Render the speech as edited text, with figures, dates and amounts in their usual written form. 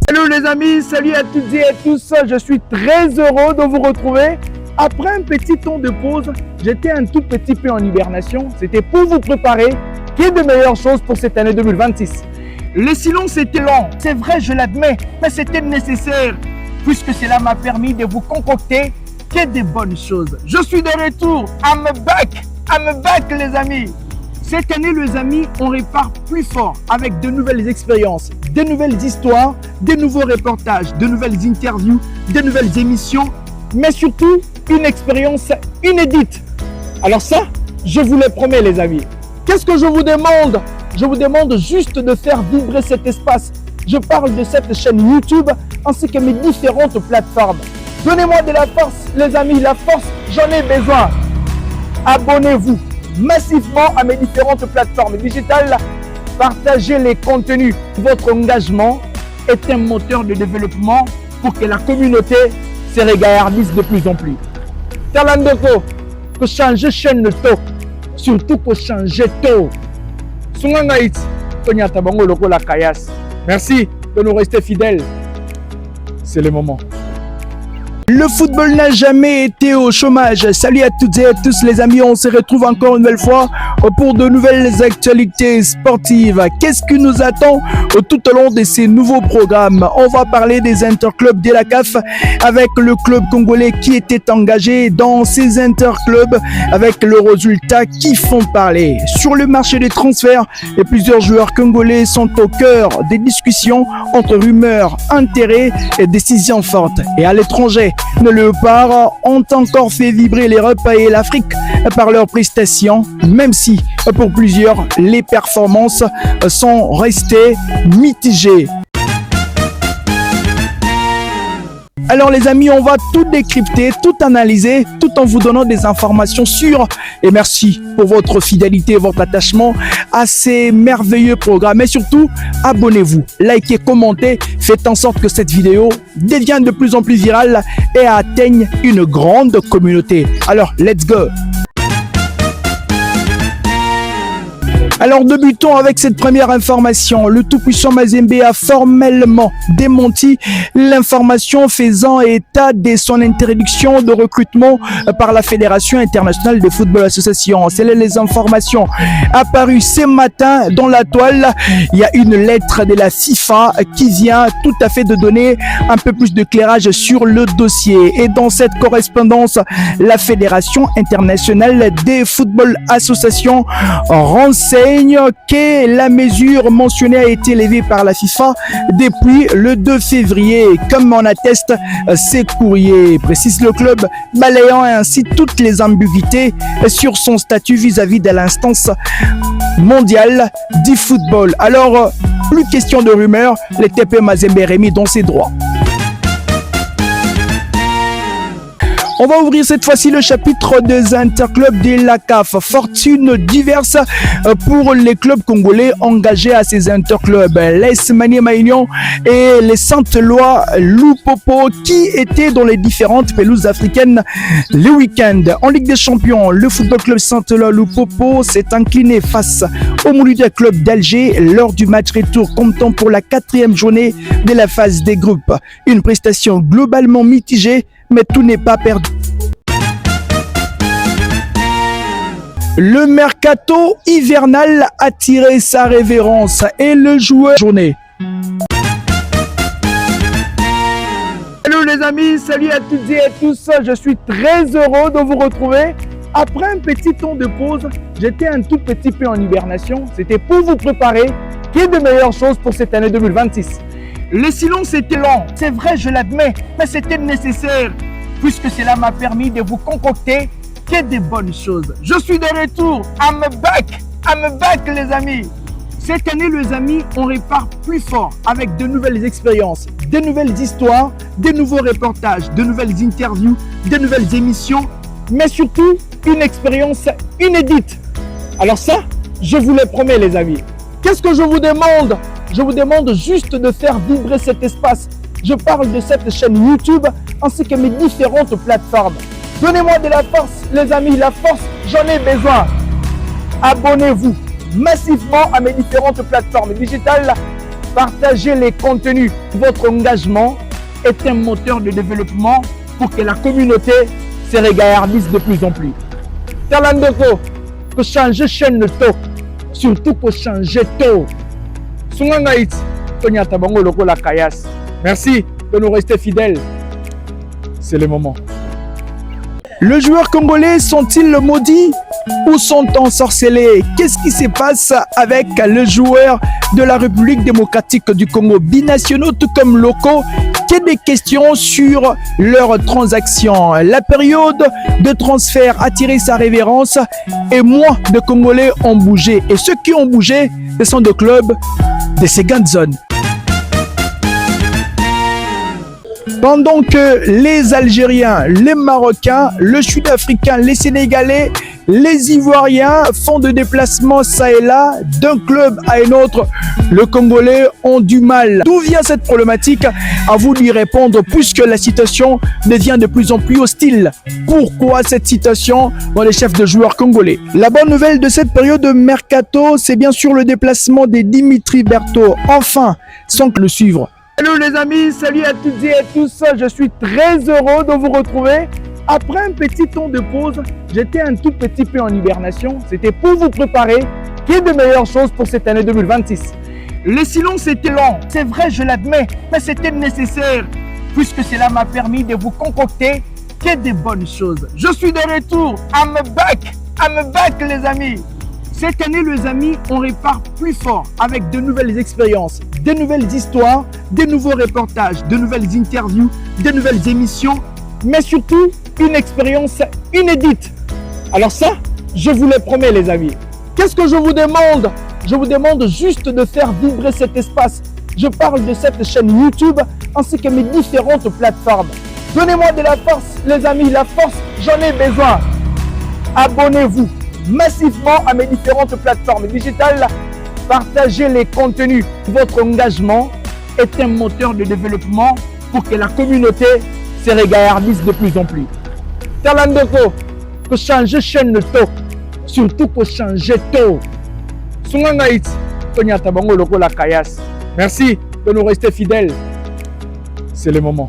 Hello les amis, salut à toutes et à tous, je suis très heureux de vous retrouver. Après un petit temps de pause, j'étais un tout petit peu en hibernation, c'était pour vous préparer qu'il y ait de meilleures choses pour cette année 2026. Le silence était long, c'est vrai, je l'admets, mais c'était nécessaire, puisque cela m'a permis de vous concocter que des bonnes choses. Je suis de retour, I'm back les amis. Cette année, les amis, on repart plus fort avec de nouvelles expériences, de nouvelles histoires, de nouveaux reportages, de nouvelles interviews, de nouvelles émissions, mais surtout une expérience inédite. Alors ça, je vous le promets les amis. Qu'est-ce que je vous demande? Je vous demande juste de faire vibrer cet espace. Je parle de cette chaîne YouTube ainsi que mes différentes plateformes. Donnez-moi de la force les amis, la force, j'en ai besoin. Abonnez-vous massivement à mes différentes plateformes digitales. Partagez les contenus. Votre engagement est un moteur de développement pour que la communauté se regardisse de plus en plus. Talandoko, que changer chaîne tôt, surtout que changer tôt. Merci de nous rester fidèles. C'est le moment. Le football n'a jamais été au chômage. Salut à toutes et à tous les amis, on se retrouve encore une nouvelle fois pour de nouvelles actualités sportives. Qu'est-ce qui nous attend tout au long de ces nouveaux programmes? On va parler des interclubs de la CAF avec le club congolais qui était engagé dans ces interclubs avec le résultat qui font parler. Sur le marché des transferts, et plusieurs joueurs congolais sont au cœur des discussions entre rumeurs, intérêts et décisions fortes. Et à l'étranger, nos léopards ont encore fait vibrer l'Europe et l'Afrique par leurs prestations, même si pour plusieurs, les performances sont restées mitigées. Alors les amis, on va tout décrypter, tout analyser, tout en vous donnant des informations sûres. Et merci pour votre fidélité et votre attachement à ces merveilleux programmes. Et surtout, abonnez-vous, likez, commentez, faites en sorte que cette vidéo devienne de plus en plus virale et atteigne une grande communauté. Alors, let's go! Alors débutons avec cette première information. Le tout-puissant Mazembe a formellement démenti l'information faisant état de son interdiction de recrutement par la Fédération internationale de football association. C'est les informations apparues ce matin dans la toile. Il y a une lettre de la FIFA qui vient tout à fait de donner un peu plus d'éclairage sur le dossier. Et dans cette correspondance, la Fédération internationale de football association renseigne que la mesure mentionnée a été levée par la FIFA depuis le 2 février, comme en atteste ces courriers, précise le club, balayant ainsi toutes les ambiguïtés sur son statut vis-à-vis de l'instance mondiale du football. Alors, plus question de rumeurs, le TP Mazembe est remis dans ses droits. On va ouvrir cette fois-ci le chapitre des interclubs de la CAF. Fortune diverse pour les clubs congolais engagés à ces interclubs. L'AS Maniema Union et les Saint-Éloi Lupopo qui étaient dans les différentes pelouses africaines le week-end. En Ligue des Champions, le football club Saint-Éloi Lupopo s'est incliné face au Mouloudia Club d'Alger lors du match retour comptant pour la 4e journée de la phase des groupes. Une prestation globalement mitigée, mais tout n'est pas perdu. Le mercato hivernal a tiré sa révérence et le joueur journée. Hello les amis, salut à toutes et à tous, je suis très heureux de vous retrouver. Après un petit temps de pause, j'étais un tout petit peu en hibernation, c'était pour vous préparer qu'il y ait de meilleures choses pour cette année 2026. Le silence était long, c'est vrai, je l'admets, mais c'était nécessaire, puisque cela m'a permis de vous concocter que des bonnes choses. Je suis de retour, I'm back les amis. Cette année, les amis, on repart plus fort avec de nouvelles expériences, de nouvelles histoires, de nouveaux reportages, de nouvelles interviews, de nouvelles émissions, mais surtout une expérience inédite. Alors ça, je vous le promets les amis. Qu'est-ce que je vous demande? Je vous demande juste de faire vibrer cet espace. Je parle de cette chaîne YouTube ainsi que mes différentes plateformes. Donnez-moi de la force, les amis, la force, j'en ai besoin. Abonnez-vous massivement à mes différentes plateformes digitales. partagez les contenus. Votre engagement est un moteur de développement pour que la communauté se regardisse de plus en plus. Talandoko, que changer chaîne de taux, surtout pour changer taux. Merci de nous rester fidèles. C'est le moment. Le joueur congolais sont-ils maudits ou sont ensorcelés? Qu'est-ce qui se passe avec le joueur de la République démocratique du Congo, binationaux tout comme locaux? Qu'il y ait des questions sur leurs transactions. La période de transfert a tiré sa révérence et moins de Congolais ont bougé. Et ceux qui ont bougé, ce sont des clubs de ces grandes zones. Pendant que les Algériens, les Marocains, le Sud-Africain, les Sénégalais, les Ivoiriens font des déplacements ça et là d'un club à un autre, le Congolais ont du mal. D'où vient cette problématique? À vous d'y répondre puisque la situation devient de plus en plus hostile. Pourquoi cette situation dans les chefs de joueurs congolais? La bonne nouvelle de cette période de mercato, c'est bien sûr le déplacement des Dimitri Berthaud. Enfin, sans que le suivre. Hello les amis, salut à toutes et à tous, je suis très heureux de vous retrouver. Après un petit temps de pause, j'étais un tout petit peu en hibernation, c'était pour vous préparer qu'il y ait de meilleures choses pour cette année 2026. Le silence était long, c'est vrai, je l'admets, mais c'était nécessaire, puisque cela m'a permis de vous concocter que des bonnes choses. Je suis de retour, I'm back les amis. Cette année, les amis, on repart plus fort avec de nouvelles expériences, de nouvelles histoires, de nouveaux reportages, de nouvelles interviews, de nouvelles émissions, mais surtout une expérience inédite. Alors ça, je vous le promets les amis. Qu'est-ce que je vous demande? Je vous demande juste de faire vibrer cet espace. Je parle de cette chaîne YouTube ainsi que mes différentes plateformes. Donnez-moi de la force les amis, la force, j'en ai besoin. Abonnez-vous massivement à mes différentes plateformes digitales. Partagez les contenus. Votre engagement est un moteur de développement pour que la communauté se regardisse de plus en plus. Talandoko, que changer chaîne de taux, surtout pour changer taux. Merci de nous rester fidèles. C'est le moment.